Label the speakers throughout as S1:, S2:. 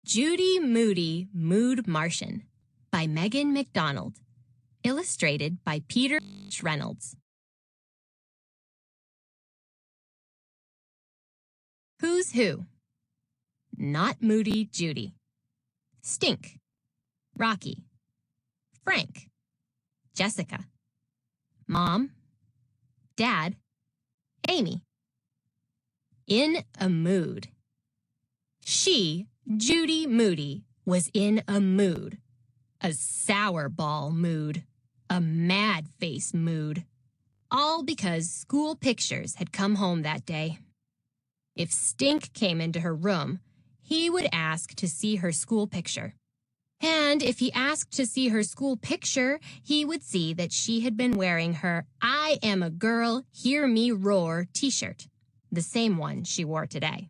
S1: Judy, Moody, Martian by Megan McDonald. Illustrated by Peter Reynolds. Who's who? Not Moody, Judy. Stink, Rocky, Frank, Jessica, Mom, Dad, Amy. In a mood. She, Judy Moody, was in a mood. A sour ball mood. A mad face mood. All because school pictures had come home that day. If Stink came into her room, he would ask to see her school picture. And if he asked to see her school picture, he would see that she had been wearing her "I am a girl, hear me roar" t-shirt, the same one she wore today.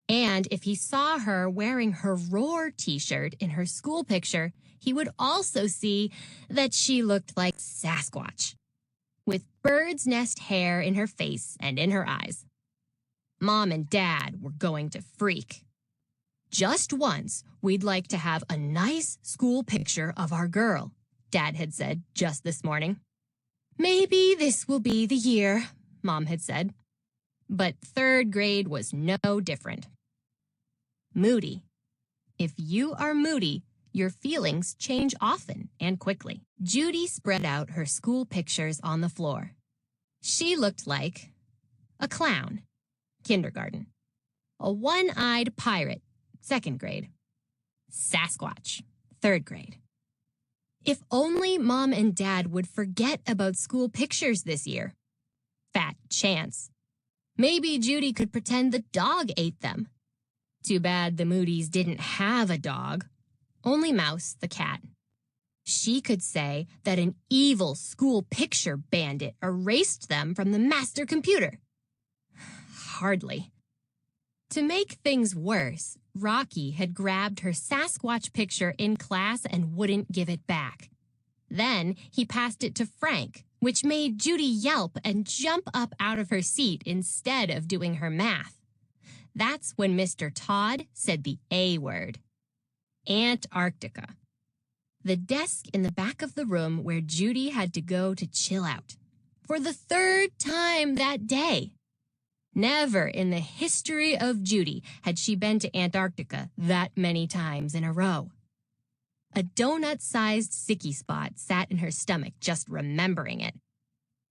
S1: And if he saw her wearing her roar t-shirt in her school picture, he would also see that she looked like Sasquatch, with bird's nest hair in her face and in her eyes. Mom and Dad were going to freak. Just once, we'd like to have a nice school picture of our girl, Dad had said just this morning. Maybe this will be the year, Mom had said. But third grade was no different. Moody. If you are moody, your feelings change often and quickly. Judy spread out her school pictures on the floor. She looked like a clown, kindergarten. A one-eyed pirate, second grade. Sasquatch, third grade. If only Mom and Dad would forget about school pictures this year. Fat chance. Maybe Judy could pretend the dog ate them. Too bad the Moodys didn't have a dog. Only Mouse, the cat. She could say that an evil school picture bandit erased them from the master computer. Hardly. To make things worse, Rocky had grabbed her Sasquatch picture in class and wouldn't give it back. Then he passed it to Frank, which made Judy yelp and jump up out of her seat instead of doing her math. That's when Mr. Todd said the A word. Antarctica. The desk in the back of the room where Judy had to go to chill out. For the third time that day. Never in the history of Judy had she been to Antarctica that many times in a row. A donut-sized sicky spot sat in her stomach just remembering it.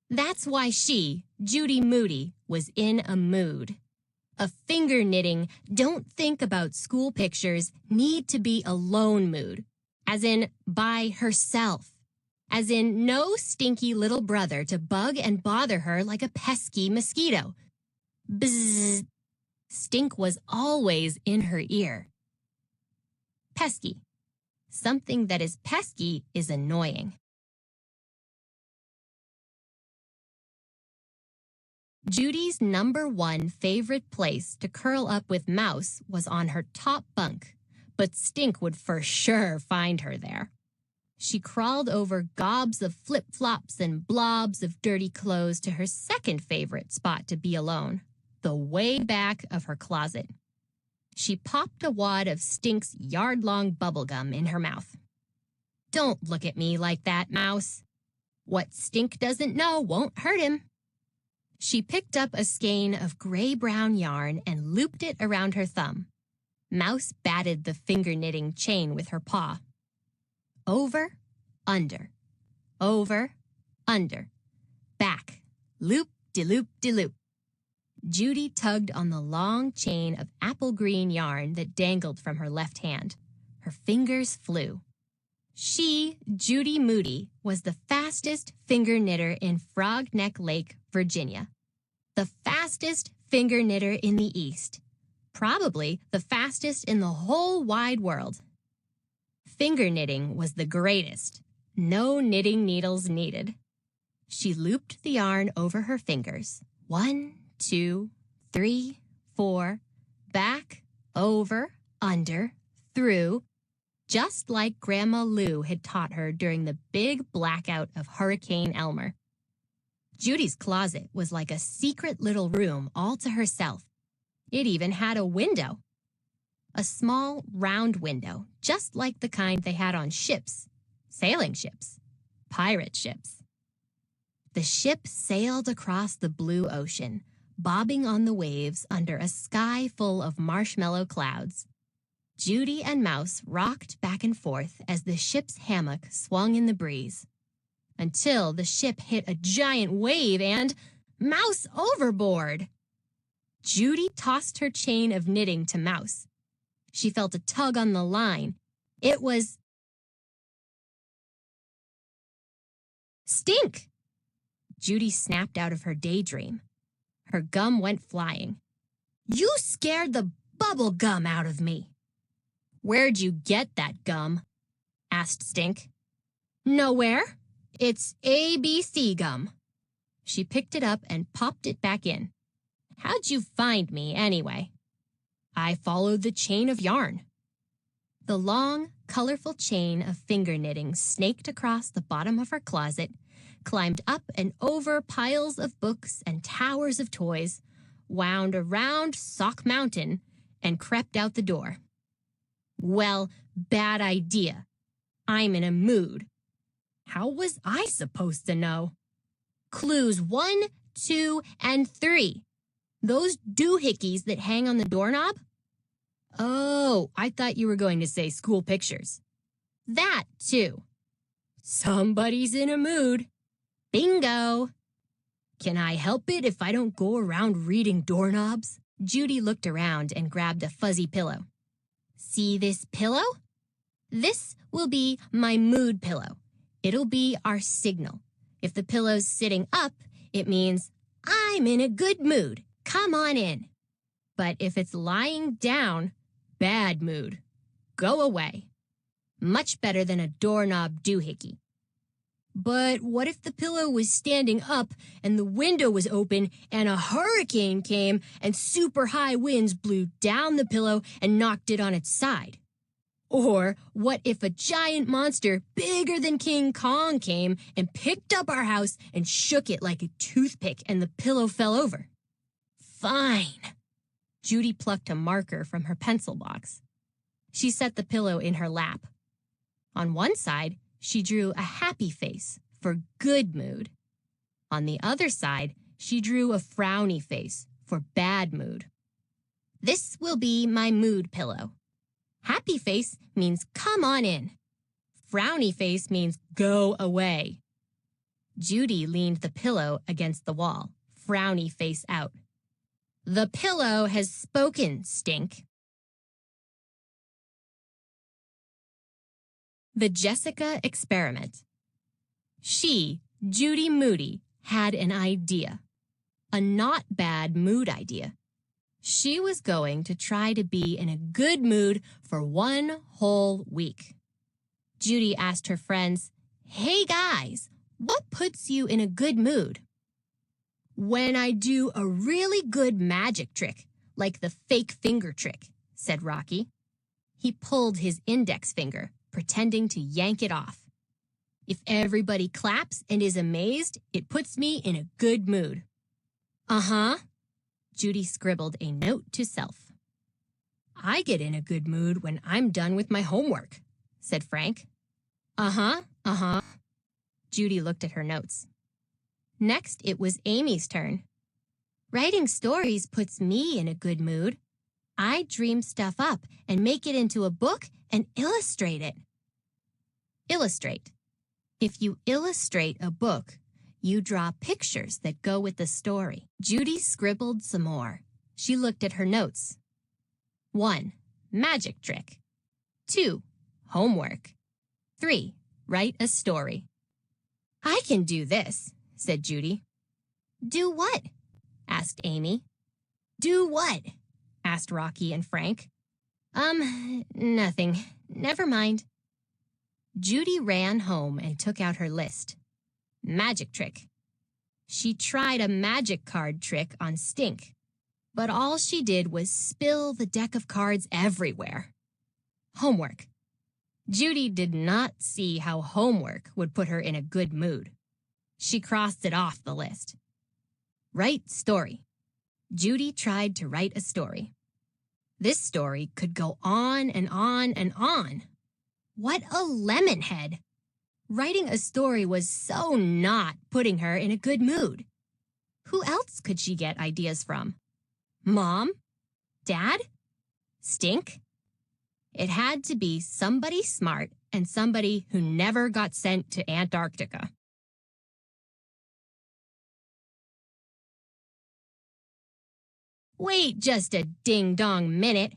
S1: That's why she, Judy Moody, was in a mood. A finger-knitting, don't think about school pictures, need to be alone mood. As in, by herself. As in, no stinky little brother to bug and bother her like a pesky mosquito. Bzzz. Stink was always in her ear. Pesky. Something that is pesky is annoying. Judy's #1 favorite place to curl up with Mouse was on her top bunk, but Stink would for sure find her there. She crawled over gobs of flip-flops and blobs of dirty clothes to her second favorite spot to be alone, the way back of her closet. She popped a wad of Stink's yard-long bubble gum in her mouth. Don't look at me like that, Mouse. What Stink doesn't know won't hurt him. She picked up a skein of gray-brown yarn and looped it around her thumb. Mouse batted the finger-knitting chain with her paw. Over, under, over, under, back, loop-de-loop-de-loop. Judy tugged on the long chain of apple green yarn that dangled from her left hand. Her fingers flew. She, Judy Moody, was the fastest finger knitter in Frog Neck Lake, Virginia. The fastest finger knitter in the East. Probably the fastest in the whole wide world. Finger knitting was the greatest. No knitting needles needed. She looped the yarn over her fingers. 1, 2, 3, 4, back, over, under, through, just like Grandma Lou had taught her during the big blackout of Hurricane Elmer. Judy's closet was like a secret little room all to herself. It even had a window. A small, round window, just like the kind they had on ships, sailing ships, pirate ships. The ship sailed across the blue ocean, bobbing on the waves under a sky full of marshmallow clouds. Judy and Mouse rocked back and forth as the ship's hammock swung in the breeze, until the ship hit a giant wave and Mouse overboard. Judy tossed her chain of knitting to Mouse. She felt a tug on the line. It was Stink! Judy snapped out of her daydream. Her gum went flying. You scared the bubble gum out of me. Where'd you get that gum? Asked Stink. Nowhere. It's ABC gum. She picked it up and popped it back in. How'd you find me, anyway? I followed the chain of yarn. The long, colorful chain of finger knitting snaked across the bottom of her closet, climbed up and over piles of books and towers of toys, wound around Sock Mountain, and crept out the door. Well, bad idea. I'm in a mood. How was I supposed to know? Clues 1, 2, and 3. Those doohickeys that hang on the doorknob? Oh, I thought you were going to say school pictures. That, too. Somebody's in a mood. Bingo! Can I help it if I don't go around reading doorknobs? Judy looked around and grabbed a fuzzy pillow. See this pillow? This will be my mood pillow. It'll be our signal. If the pillow's sitting up, it means I'm in a good mood. Come on in. But if it's lying down, bad mood. Go away. Much better than a doorknob doohickey. But what if the pillow was standing up and the window was open and a hurricane came and super high winds blew down the pillow and knocked it on its side? Or what if a giant monster bigger than King Kong came and picked up our house and shook it like a toothpick and the pillow fell over? Fine. Judy plucked a marker from her pencil box. She set the pillow in her lap. On one side, she drew a happy face for good mood. On the other side, she drew a frowny face for bad mood. This will be my mood pillow. Happy face means come on in. Frowny face means go away. Judy leaned the pillow against the wall, frowny face out. The pillow has spoken, Stink. The Jessica Experiment. She, Judy Moody, had an idea. A not bad mood idea. She was going to try to be in a good mood for one whole week. Judy asked her friends, "Hey guys, what puts you in a good mood?" "When I do a really good magic trick, like the fake finger trick," said Rocky. He pulled his index finger, pretending to yank it off. "If everybody claps and is amazed, it puts me in a good mood." "Uh-huh." Judy scribbled a note to self. "I get in a good mood when I'm done with my homework," said Frank. Uh-huh. Judy looked at her notes. Next, it was Amy's turn. "Writing stories puts me in a good mood. I dream stuff up and make it into a book and illustrate it." Illustrate. If you illustrate a book, you draw pictures that go with the story. Judy scribbled some more. She looked at her notes. 1. Magic trick. 2. Homework. 3. Write a story. "I can do this," said Judy. "Do what?" asked Amy. "Do what?" asked Rocky and Frank. Nothing. Never mind." Judy ran home and took out her list. Magic trick. She tried a magic card trick on Stink, but all she did was spill the deck of cards everywhere. Homework. Judy did not see how homework would put her in a good mood. She crossed it off the list. Write story. Judy tried to write a story. This story could go on and on and on. What a lemonhead! Writing a story was so not putting her in a good mood. Who else could she get ideas from? Mom? Dad? Stink? It had to be somebody smart and somebody who never got sent to Antarctica. Wait just a ding-dong minute.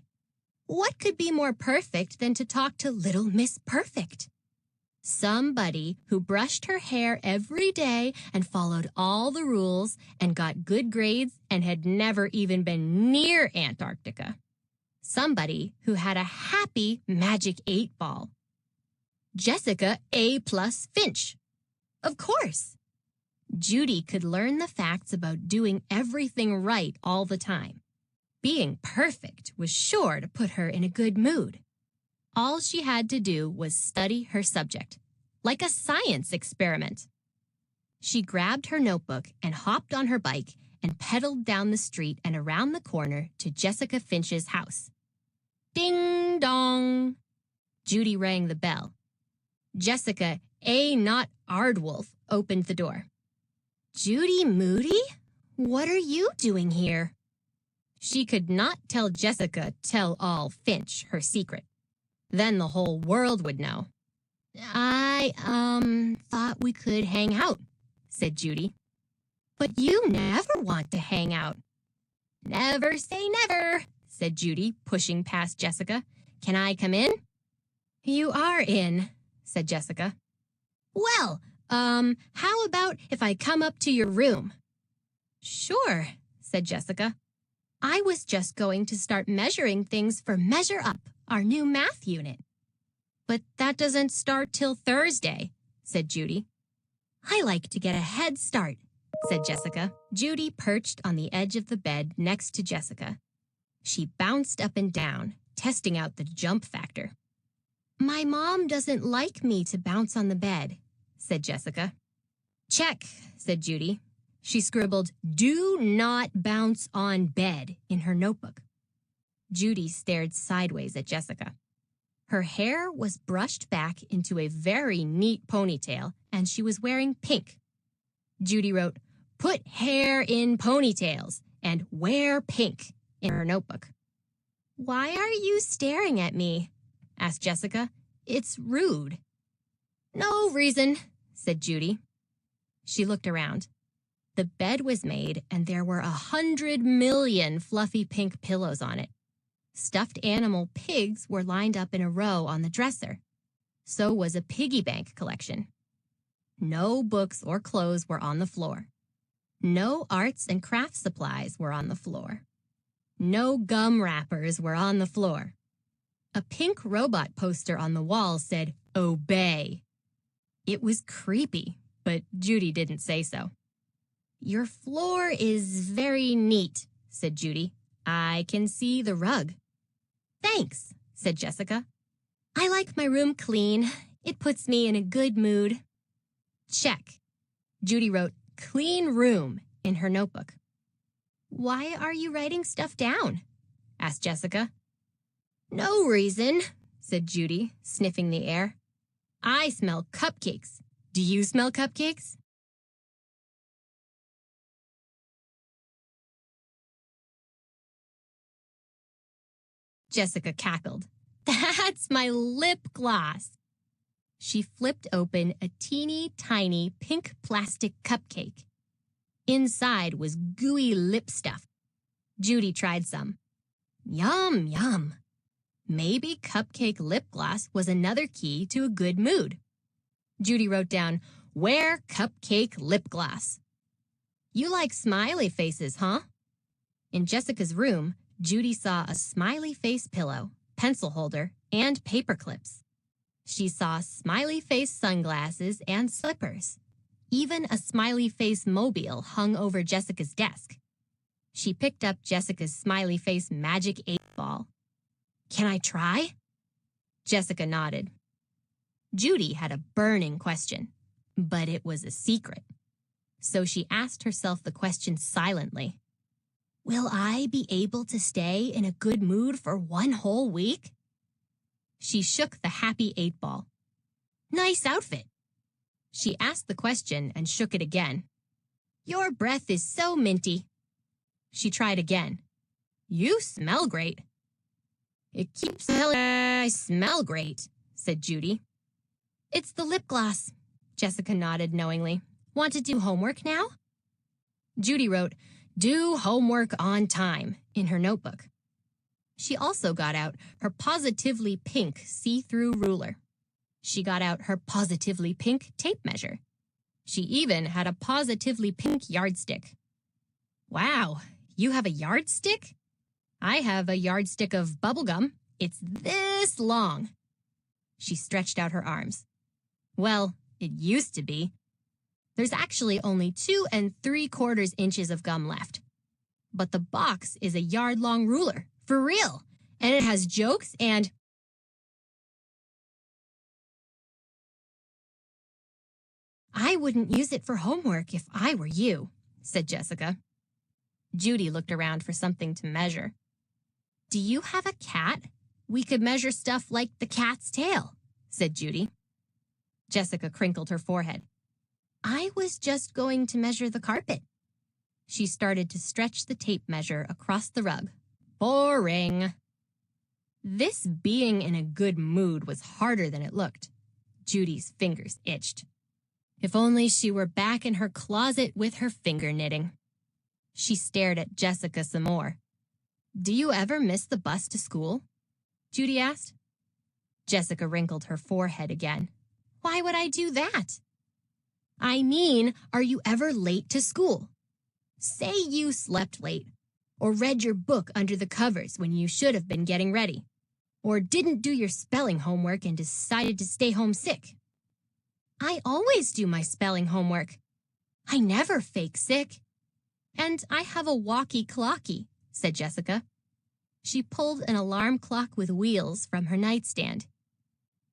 S1: What could be more perfect than to talk to Little Miss Perfect? Somebody who brushed her hair every day and followed all the rules and got good grades and had never even been near Antarctica. Somebody who had a happy magic 8-ball. Jessica A+ Finch. Of course. Judy could learn the facts about doing everything right all the time. Being perfect was sure to put her in a good mood. All she had to do was study her subject, like a science experiment. She grabbed her notebook and hopped on her bike and pedaled down the street and around the corner to Jessica Finch's house. Ding dong! Judy rang the bell. Jessica A. Not Ardwolf opened the door. Judy Moody? What are you doing here? She could not tell Jessica Tell-All Finch her secret. Then the whole world would know. I thought we could hang out, said Judy. But you never want to hang out. Never say never, said Judy, pushing past Jessica. Can I come in? You are in, said Jessica. Well, how about if I come up to your room? Sure, said Jessica. I was just going to start measuring things for Measure Up, our new math unit. But that doesn't start till Thursday, said Judy. I like to get a head start, said Jessica. Judy perched on the edge of the bed next to Jessica. She bounced up and down, testing out the jump factor. My mom doesn't like me to bounce on the bed, said Jessica. Check, said Judy. She scribbled, "Do not bounce on bed" in her notebook. Judy stared sideways at Jessica. Her hair was brushed back into a very neat ponytail, and she was wearing pink. Judy wrote, "Put hair in ponytails and wear pink" in her notebook. Why are you staring at me? Asked Jessica. It's rude. No reason, said Judy. She looked around. The bed was made, and there were 100 million fluffy pink pillows on it. Stuffed animal pigs were lined up in a row on the dresser. So was a piggy bank collection. No books or clothes were on the floor. No arts and crafts supplies were on the floor. No gum wrappers were on the floor. A pink robot poster on the wall said, "Obey." It was creepy, but Judy didn't say so. Your floor is very neat, said Judy. I can see the rug. Thanks, said Jessica. I like my room clean. It puts me in a good mood. Check. Judy wrote clean room in her notebook. Why are you writing stuff down? Asked Jessica. No reason, said Judy, sniffing the air. I smell cupcakes. Do you smell cupcakes? Jessica cackled. That's my lip gloss. She flipped open a teeny tiny pink plastic cupcake. Inside was gooey lip stuff. Judy tried some. Yum, yum. Maybe cupcake lip gloss was another key to a good mood. Judy wrote down, wear cupcake lip gloss. You like smiley faces, huh? In Jessica's room, Judy saw a smiley face pillow, pencil holder, and paper clips. She saw smiley face sunglasses and slippers. Even a smiley face mobile hung over Jessica's desk. She picked up Jessica's smiley face magic 8-ball. Can I try? Jessica nodded. Judy had a burning question, but it was a secret. So she asked herself the question silently. Will I be able to stay in a good mood for one whole week? She shook the happy 8-ball. Nice outfit. She asked the question and shook it again. Your breath is so minty. She tried again. You smell great. It keeps telling I smell great, said Judy. It's the lip gloss. Jessica nodded knowingly. Want to do homework now? Judy wrote, do homework on time in her notebook. She also got out her positively pink see-through ruler. She got out her positively pink tape measure. She even had a positively pink yardstick. Wow, you have a yardstick? I have a yardstick of bubblegum. It's this long. She stretched out her arms. Well, it used to be. There's actually only 2 3/4 inches of gum left. But the box is a yard-long ruler, for real, and it has jokes and... I wouldn't use it for homework if I were you, said Jessica. Judy looked around for something to measure. Do you have a cat? We could measure stuff like the cat's tail, said Judy. Jessica crinkled her forehead. I was just going to measure the carpet. She started to stretch the tape measure across the rug. Boring. This being in a good mood was harder than it looked. Judy's fingers itched. If only she were back in her closet with her finger knitting. She stared at Jessica some more. Do you ever miss the bus to school? Judy asked. Jessica wrinkled her forehead again. Why would I do that? I mean, are you ever late to school? Say you slept late, or read your book under the covers when you should have been getting ready, or didn't do your spelling homework and decided to stay home sick. I always do my spelling homework. I never fake sick. And I have a walkie-clocky, said Jessica. She pulled an alarm clock with wheels from her nightstand.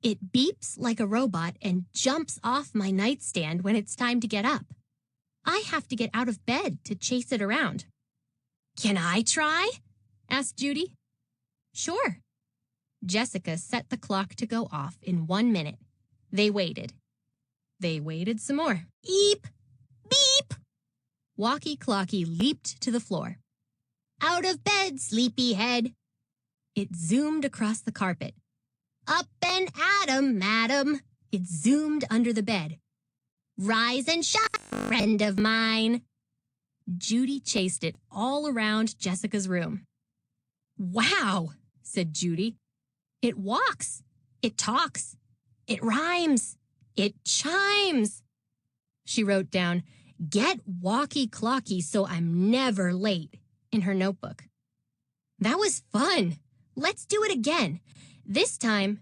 S1: It beeps like a robot and jumps off my nightstand when it's time to get up. I have to get out of bed to chase it around. Can I try? asked Judy. Sure. Jessica set the clock to go off in 1 minute. They waited. They waited some more. Beep! Beep! Walkie-clocky leaped to the floor. Out of bed, sleepyhead. It zoomed across the carpet. Up and at 'em, madam. It zoomed under the bed. Rise and shine, friend of mine. Judy chased it all around Jessica's room. Wow, said Judy. It walks. It talks. It rhymes. It chimes. She wrote down, get walkie-clocky so I'm never late, in her notebook. That was fun. Let's do it again. This time,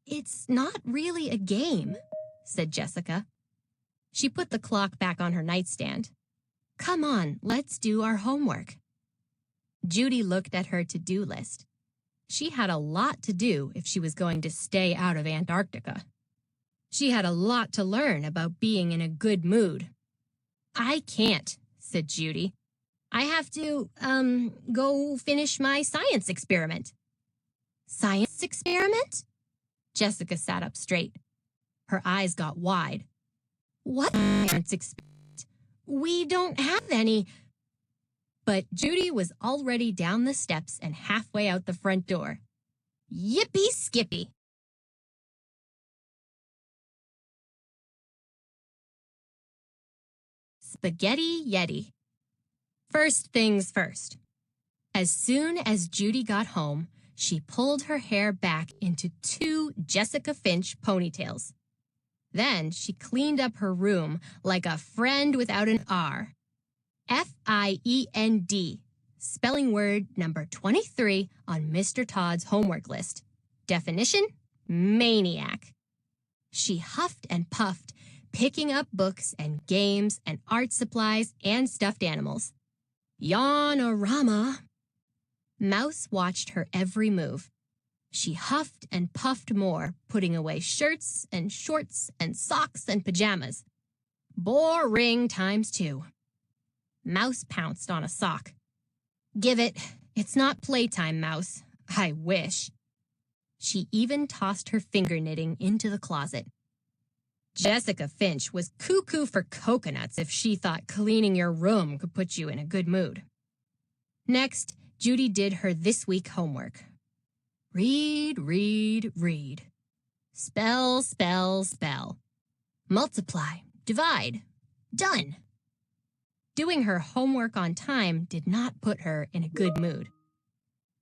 S1: it's not really a game, said Jessica. She put the clock back on her nightstand. Come on, let's do our homework. Judy looked at her to-do list. She had a lot to do if she was going to stay out of Antarctica. She had a lot to learn about being in a good mood. I can't, said Judy. I have to, go finish my science experiment. Science experiment? Jessica sat up straight. Her eyes got wide. What science experiment? We don't have any. But Judy was already down the steps and halfway out the front door. Yippee-skippy! Spaghetti Yeti. First things first. As soon as Judy got home, she pulled her hair back into 2 Jessica Finch ponytails. Then she cleaned up her room like a friend without an R. F-I-E-N-D, spelling word number 23 on Mr. Todd's homework list. Definition, maniac. She huffed and puffed, picking up books and games and art supplies and stuffed animals. Yawn-a-rama. Mouse watched her every move. She huffed and puffed more, putting away shirts and shorts and socks and pajamas. Boring times 2. Mouse pounced on a sock. Give it. It's not playtime, Mouse. I wish. She even tossed her finger knitting into the closet. Jessica Finch was cuckoo for coconuts if she thought cleaning your room could put you in a good mood. Next, Judy did her this week homework. Read, read, read. Spell, spell, spell. Multiply, divide. Done. Doing her homework on time did not put her in a good mood.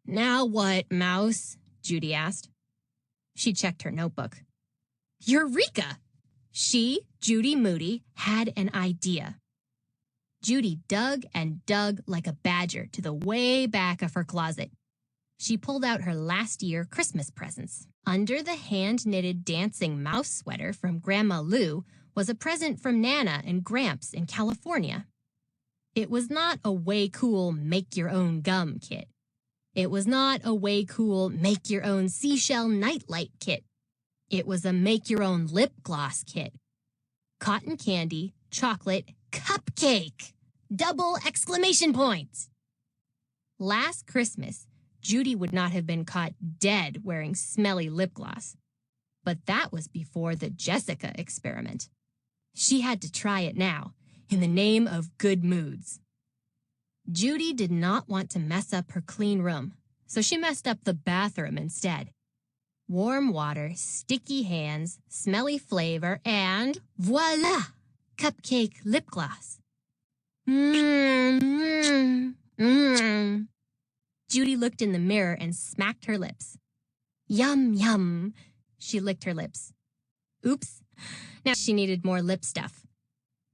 S1: Now what, Mouse? Judy asked. She checked her notebook. Eureka! She, Judy Moody, had an idea. Judy dug and dug like a badger to the way back of her closet. She pulled out her last year Christmas presents. Under the hand-knitted dancing mouse sweater from Grandma Lou was a present from Nana and Gramps in California. It was not a way cool make-your-own gum kit. It was not a way cool make-your-own seashell nightlight kit. It was a make-your-own lip gloss kit. Cotton candy, chocolate, cupcake! Double exclamation points! Last Christmas, Judy would not have been caught dead wearing smelly lip gloss. But that was before the Jessica experiment. She had to try it now, in the name of good moods. Judy did not want to mess up her clean room, so she messed up the bathroom instead. Warm water, sticky hands, smelly flavor, and voila! Cupcake lip gloss. Judy looked in the mirror and smacked her lips. Yum, yum. She licked her lips. Oops. Now she needed more lip stuff.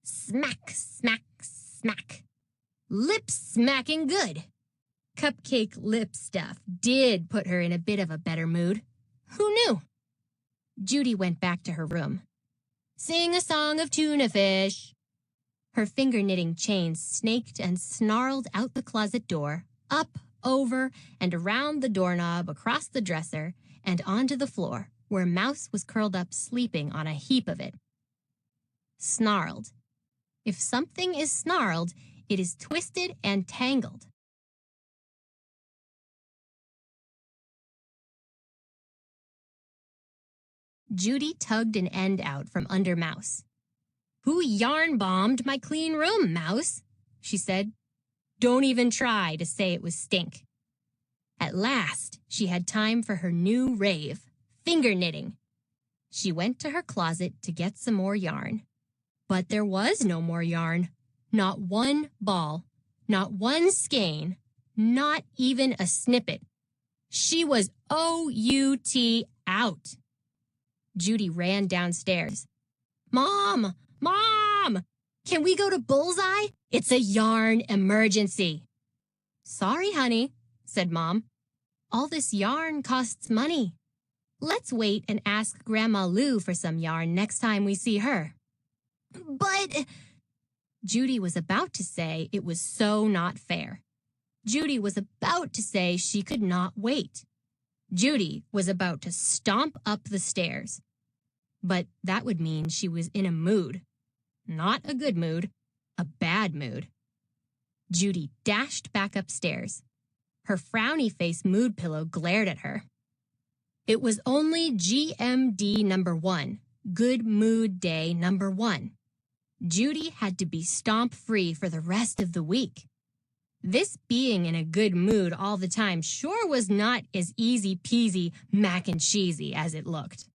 S1: Smack, smack, smack. Lip smacking good. Cupcake lip stuff did put her in a bit of a better mood. Who knew? Judy went back to her room. Sing a song of tuna fish. Her finger-knitting chain snaked and snarled out the closet door, up, over, and around the doorknob, across the dresser, and onto the floor, where Mouse was curled up sleeping on a heap of it. Snarled. If something is snarled, it is twisted and tangled. Judy tugged an end out from under Mouse. Who yarn-bombed my clean room, Mouse? She said. Don't even try to say it was Stink. At last, she had time for her new rave, finger knitting. She went to her closet to get some more yarn. But there was no more yarn. Not one ball, not one skein, not even a snippet. She was O-U-T out. Judy ran downstairs. Mom! Mom! Can we go to Bullseye? It's a yarn emergency. Sorry, honey, said Mom. All this yarn costs money. Let's wait and ask Grandma Lou for some yarn next time we see her. But... Judy was about to say it was so not fair. Judy was about to say she could not wait. Judy was about to stomp up the stairs. But that would mean she was in a mood. Not a good mood, a bad mood. Judy dashed back upstairs. Her frowny face mood pillow glared at her. It was only GMD number 1, Good Mood Day number 1. Judy had to be stomp-free for the rest of the week. This being in a good mood all the time sure was not as easy-peasy mac and cheesy as it looked.